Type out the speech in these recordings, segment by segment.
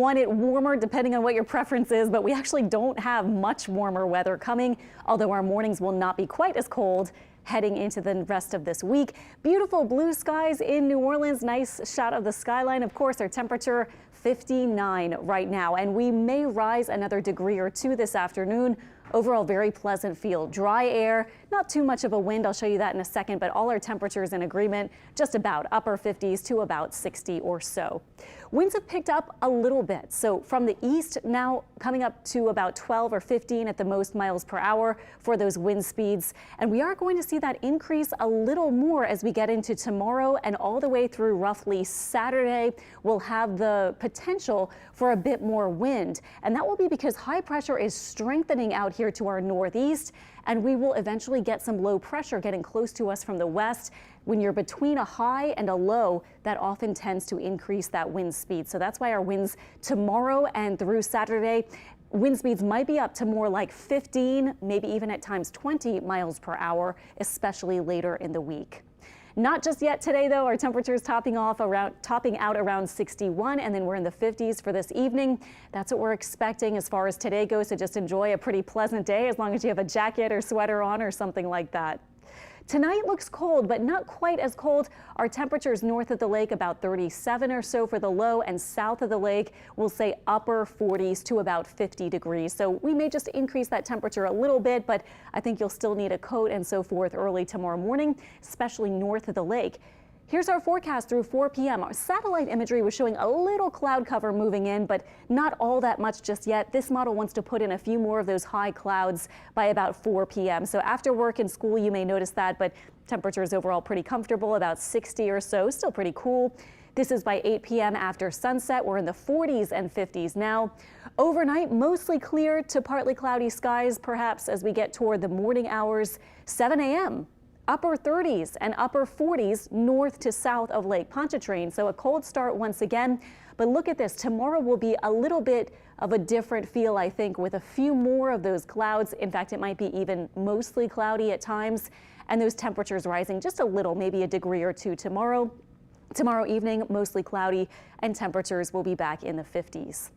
Want it warmer depending on what your preference is, but we actually don't have much warmer weather coming, although our mornings will not be quite as cold heading into the rest of this week. Beautiful blue skies in New Orleans. Nice shot of the skyline. Of course, our temperature 59 right now, and we may rise another degree or two this afternoon. Overall, very pleasant feel. Dry air, not too much of a wind. I'll show you that in a second, but all our temperatures in agreement, just about upper 50s to about 60 or so. Winds have picked up a little bit. So from the east now coming up to about 12 or 15 at the most miles per hour for those wind speeds. And we are going to see that increase a little more as we get into tomorrow and all the way through roughly Saturday. We'll have the potential for a bit more wind. And that will be because high pressure is strengthening out here to our northeast, and we will eventually get some low pressure getting close to us from the west. When you're between a high and a low, that often tends to increase that wind speed. So that's why our winds tomorrow and through Saturday, wind speeds might be up to more like 15, maybe even at times 20 miles per hour, especially later in the week. Not just yet today, though. Our temperatures topping out around 61, and then we're in the 50s for this evening. That's what we're expecting as far as today goes. So just enjoy a pretty pleasant day as long as you have a jacket or sweater on or something like that. Tonight looks cold, but not quite as cold. Our temperatures north of the lake about 37 or so for the low, and south of the lake we'll say upper 40s to about 50 degrees. So we may just increase that temperature a little bit, but I think you'll still need a coat and so forth early tomorrow morning, especially north of the lake. Here's our forecast through 4 p.m. Our satellite imagery was showing a little cloud cover moving in, but not all that much just yet. This model wants to put in a few more of those high clouds by about 4 p.m. So after work and school, you may notice that, but temperatures overall pretty comfortable, about 60 or so, still pretty cool. This is by 8 p.m. after sunset. We're in the 40s and 50s now. Overnight, mostly clear to partly cloudy skies, perhaps as we get toward the morning hours. 7 a.m. upper 30s and upper 40s north to south of Lake Pontchartrain. So a cold start once again. But look at this. Tomorrow will be a little bit of a different feel, I think, with a few more of those clouds. In fact, it might be even mostly cloudy at times, and those temperatures rising just a little, maybe a degree or two tomorrow. Tomorrow evening, mostly cloudy, and temperatures will be back in the 50s.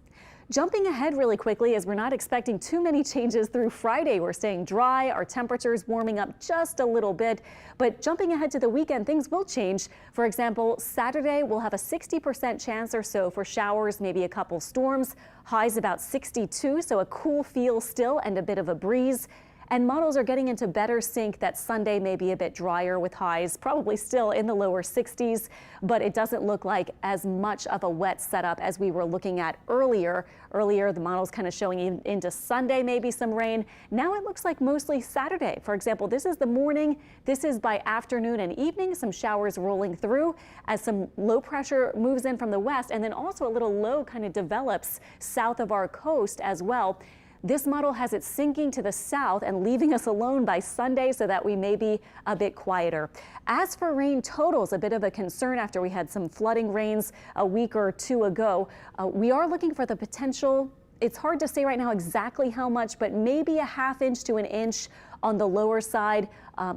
Jumping ahead really quickly, as we're not expecting too many changes through Friday. We're staying dry, our temperatures warming up just a little bit, but jumping ahead to the weekend, things will change. For example, Saturday we'll have a 60% chance or so for showers, maybe a couple storms. Highs about 62, so a cool feel still and a bit of a breeze. And models are getting into better sync that Sunday may be a bit drier with highs probably still in the lower 60s, but it doesn't look like as much of a wet setup as we were looking at earlier. The model's kind of showing into Sunday, maybe some rain. Now it looks like mostly Saturday. For example, this is the morning. This is by afternoon and evening, some showers rolling through as some low pressure moves in from the west, and then also a little low kind of develops south of our coast as well. This model has it sinking to the south and leaving us alone by Sunday, so that we may be a bit quieter. As for rain totals, a bit of a concern after we had some flooding rains a week or two ago. We are looking for the potential. It's hard to say right now exactly how much, but maybe a ½ inch to an inch on the lower side.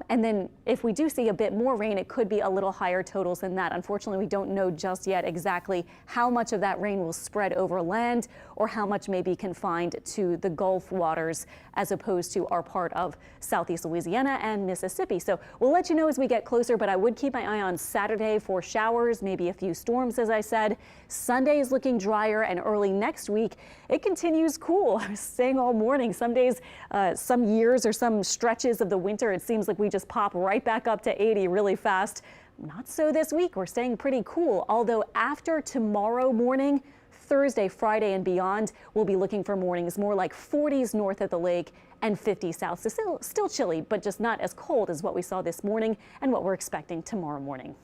And then if we do see a bit more rain, it could be a little higher totals than that. Unfortunately, we don't know just yet exactly how much of that rain will spread over land or how much may be confined to the Gulf waters as opposed to our part of southeast Louisiana and Mississippi. So we'll let you know as we get closer, but I would keep my eye on Saturday for showers, maybe a few storms, as I said. Sunday is looking drier, and early next week, it continues cool. I was saying all morning, some days, some years or some stretches of the winter, it seems like we just pop right back up to 80 really fast. Not so this week. We're staying pretty cool, although after tomorrow morning, Thursday, Friday and beyond, we'll be looking for mornings more like 40s north of the lake and 50 south. So still chilly, but just not as cold as what we saw this morning and what we're expecting tomorrow morning.